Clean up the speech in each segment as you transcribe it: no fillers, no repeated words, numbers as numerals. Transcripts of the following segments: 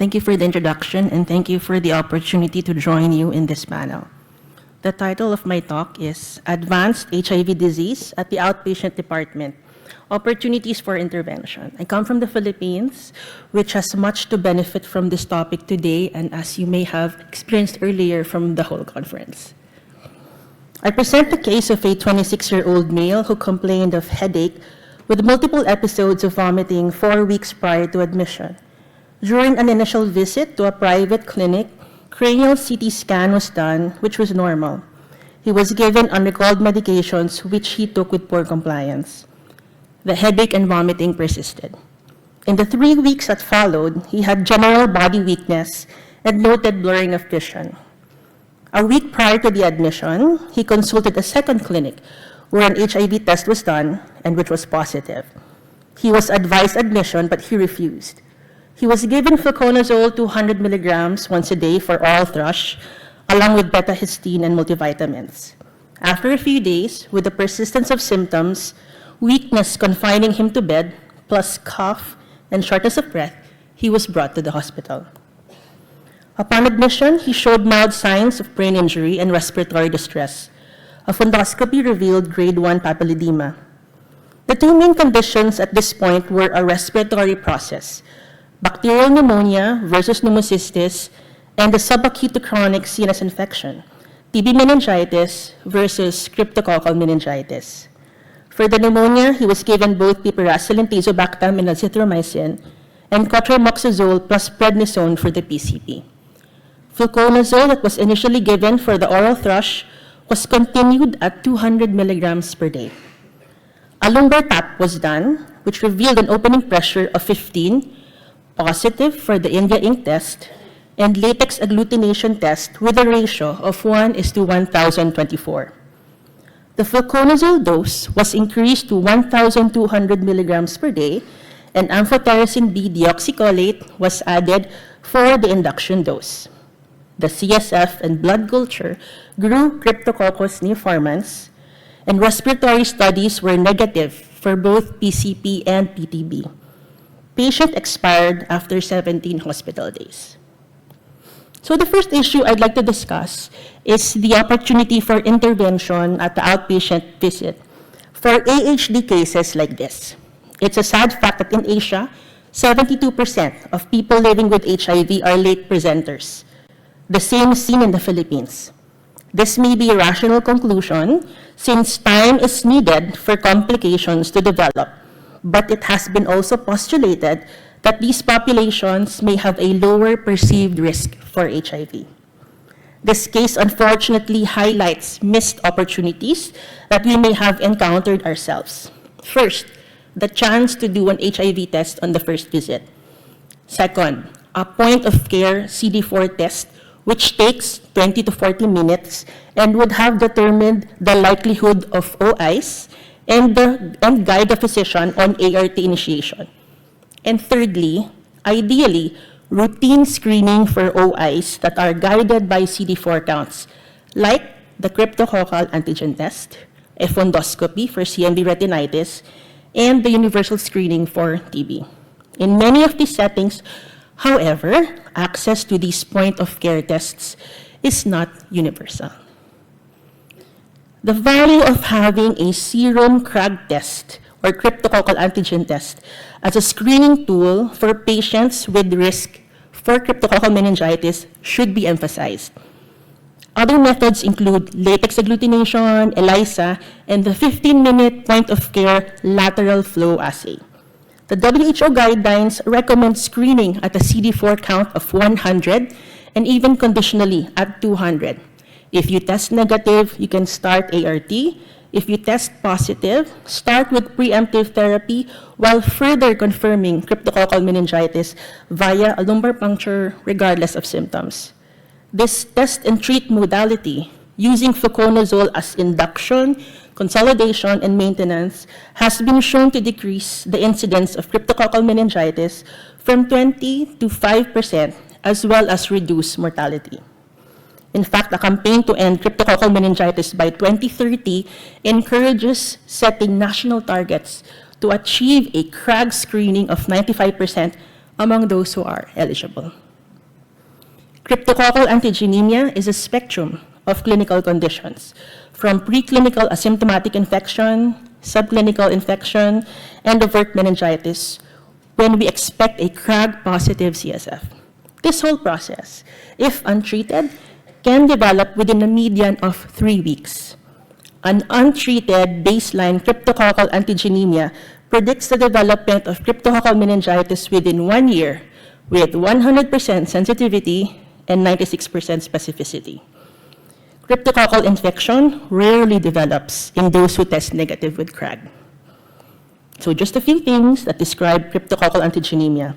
Thank you for the introduction, and thank you for the opportunity to join you in this panel. The title of my talk is Advanced HIV Disease at the Outpatient Department, Opportunities for Intervention. I come from the Philippines, which has much to benefit from this topic today, and as you may have experienced earlier from the whole conference. I present the case of a 26-year-old male who complained of headache with multiple episodes of vomiting 4 weeks prior to admission. During an initial visit to a private clinic, cranial CT scan was done, which was normal. He was given unrecalled medications, which he took with poor compliance. The headache and vomiting persisted. In the 3 weeks that followed, he had general body weakness and noted blurring of vision. A week prior to the admission, he consulted a second clinic where an HIV test was done and which was positive. He was advised admission, but he refused. He was given fluconazole 200 milligrams once a day for oral thrush, along with betahistine and multivitamins. After a few days, with the persistence of symptoms, weakness confining him to bed, plus cough and shortness of breath, he was brought to the hospital. Upon admission, he showed mild signs of brain injury and respiratory distress. A fundoscopy revealed grade 1 papilledema. The two main conditions at this point were a respiratory process, bacterial pneumonia versus pneumocystis, and the subacute to chronic CNS infection, TB meningitis versus cryptococcal meningitis. For the pneumonia, he was given both piperacillin tazobactam and azithromycin, and cotrimoxazole plus prednisone for the PCP. Fluconazole that was initially given for the oral thrush was continued at 200 milligrams per day. A lumbar tap was done, which revealed an opening pressure of 15, positive for the India Ink test, and latex agglutination test with a ratio of 1:1024. The fluconazole dose was increased to 1,200 milligrams per day, and amphotericin B deoxycholate was added for the induction dose. The CSF and blood culture grew Cryptococcus neoformans, and respiratory studies were negative for both PCP and PTB. Patient expired after 17 hospital days. So the first issue I'd like to discuss is the opportunity for intervention at the outpatient visit for AHD cases like this. It's a sad fact that in Asia, 72% of people living with HIV are late presenters. The same is seen in the Philippines. This may be a rational conclusion since time is needed for complications to develop, but it has been also postulated that these populations may have a lower perceived risk for HIV. This case unfortunately highlights missed opportunities that we may have encountered ourselves. First, the chance to do an HIV test on the first visit. Second, a point-of-care CD4 test which takes 20 to 40 minutes and would have determined the likelihood of OIs and guide the physician on ART initiation. And thirdly, ideally, routine screening for OIs that are guided by CD4 counts, like the cryptococcal antigen test, a fundoscopy for CMV retinitis, and the universal screening for TB. In many of these settings, however, access to these point-of-care tests is not universal. The value of having a serum CRAG test or cryptococcal antigen test as a screening tool for patients with risk for cryptococcal meningitis should be emphasized. Other methods include latex agglutination, ELISA, and the 15-minute point-of-care lateral flow assay. The WHO guidelines recommend screening at a CD4 count of 100 and even conditionally at 200. If you test negative, you can start ART. If you test positive, start with preemptive therapy while further confirming cryptococcal meningitis via a lumbar puncture regardless of symptoms. This test and treat modality, using fluconazole as induction, consolidation, and maintenance, has been shown to decrease the incidence of cryptococcal meningitis from 20 to 5%, as well as reduce mortality. In fact, a campaign to end cryptococcal meningitis by 2030 encourages setting national targets to achieve a CRAG screening of 95% among those who are eligible. Cryptococcal antigenemia is a spectrum of clinical conditions, from preclinical asymptomatic infection, subclinical infection, and overt meningitis, when we expect a CRAG-positive CSF. This whole process, if untreated, can develop within a median of 3 weeks. An untreated baseline cryptococcal antigenemia predicts the development of cryptococcal meningitis within 1 year with 100% sensitivity and 96% specificity. Cryptococcal infection rarely develops in those who test negative with CRAG. So just a few things that describe cryptococcal antigenemia.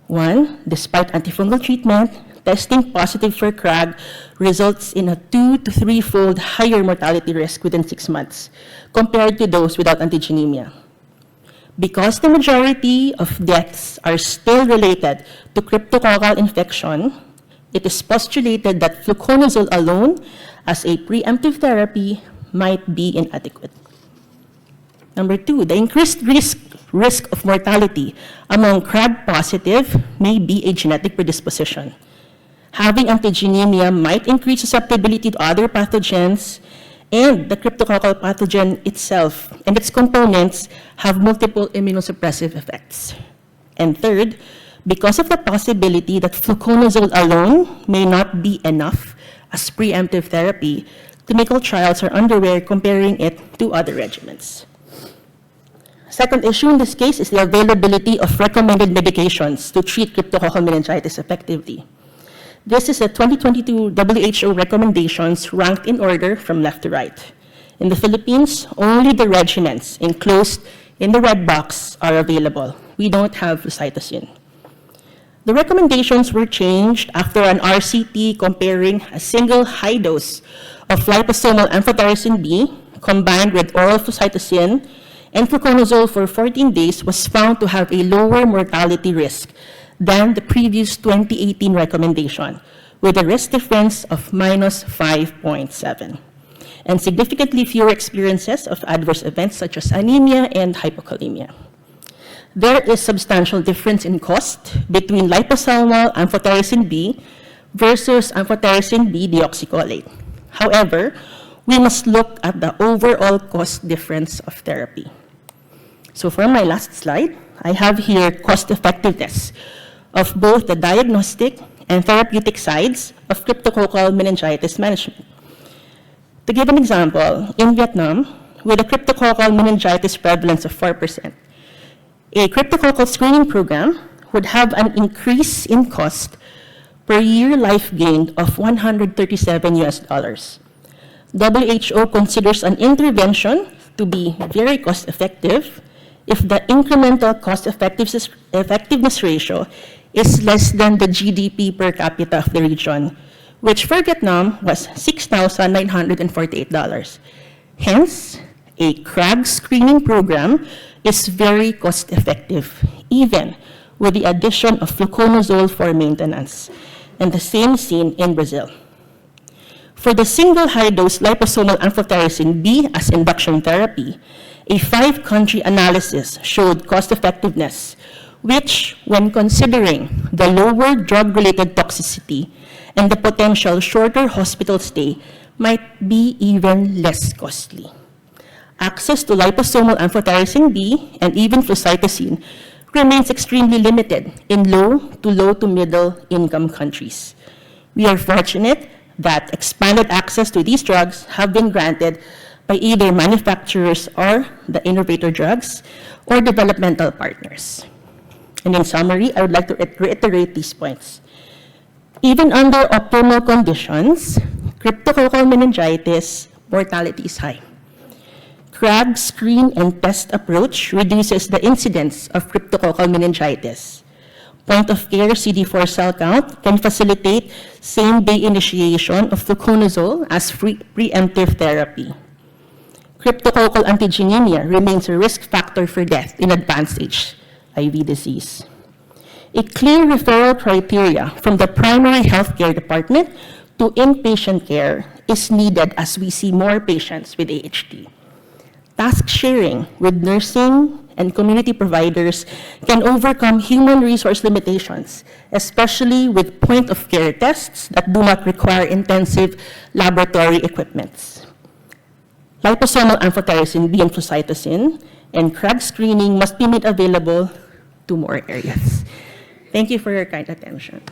1, despite antifungal treatment, testing positive for CRAG results in a 2 to 3-fold higher mortality risk within 6 months compared to those without antigenemia. Because the majority of deaths are still related to cryptococcal infection, it is postulated that fluconazole alone as a preemptive therapy might be inadequate. Number 2, the increased risk of mortality among CRAG positive may be a genetic predisposition. Having antigenemia might increase susceptibility to other pathogens, and the cryptococcal pathogen itself and its components have multiple immunosuppressive effects. And third, because of the possibility that fluconazole alone may not be enough as preemptive therapy, clinical trials are underway comparing it to other regimens. Second issue in this case is the availability of recommended medications to treat cryptococcal meningitis effectively. This is the 2022 WHO recommendations ranked in order from left to right. In the Philippines, only the regimens enclosed in the red box are available. We don't have flucytosine. The recommendations were changed after an RCT comparing a single high dose of liposomal amphotericin B combined with oral flucytosine and fluconazole for 14 days was found to have a lower mortality risk than the previous 2018 recommendation, with a risk difference of minus 5.7, and significantly fewer experiences of adverse events such as anemia and hypokalemia. There is substantial difference in cost between liposomal amphotericin B versus amphotericin B deoxycholate. However, we must look at the overall cost difference of therapy. So for my last slide, I have here cost effectiveness of both the diagnostic and therapeutic sides of cryptococcal meningitis management. To give an example, in Vietnam, with a cryptococcal meningitis prevalence of 4%, a cryptococcal screening program would have an increase in cost per year life gained of $137. WHO considers an intervention to be very cost effective if the incremental cost effectiveness ratio is less than the GDP per capita of the region, which for Vietnam was $6,948. Hence, a CRAG screening program is very cost effective, even with the addition of fluconazole for maintenance, and the same seen in Brazil. For the single high-dose liposomal amphotericin B as induction therapy, a 5-country analysis showed cost effectiveness, which, when considering the lower drug-related toxicity and the potential shorter hospital stay, might be even less costly. Access to liposomal amphotericin B and even flucytosine remains extremely limited in low to middle income countries. We are fortunate that expanded access to these drugs have been granted by either manufacturers or the innovator drugs or developmental partners. And in summary, I would like to reiterate these points. Even under optimal conditions, cryptococcal meningitis mortality is high. CRAG screen and test approach reduces the incidence of cryptococcal meningitis. Point-of-care CD4 cell count can facilitate same-day initiation of fluconazole as preemptive therapy. Cryptococcal antigenemia remains a risk factor for death in advanced HIV disease. A clear referral criteria from the primary healthcare department to inpatient care is needed as we see more patients with AHT. Task sharing with nursing and community providers can overcome human resource limitations, especially with point-of-care tests that do not require intensive laboratory equipments. Liposomal amphotericin B and flucytosine and CRAG screening must be made available to more areas. Thank you for your kind attention.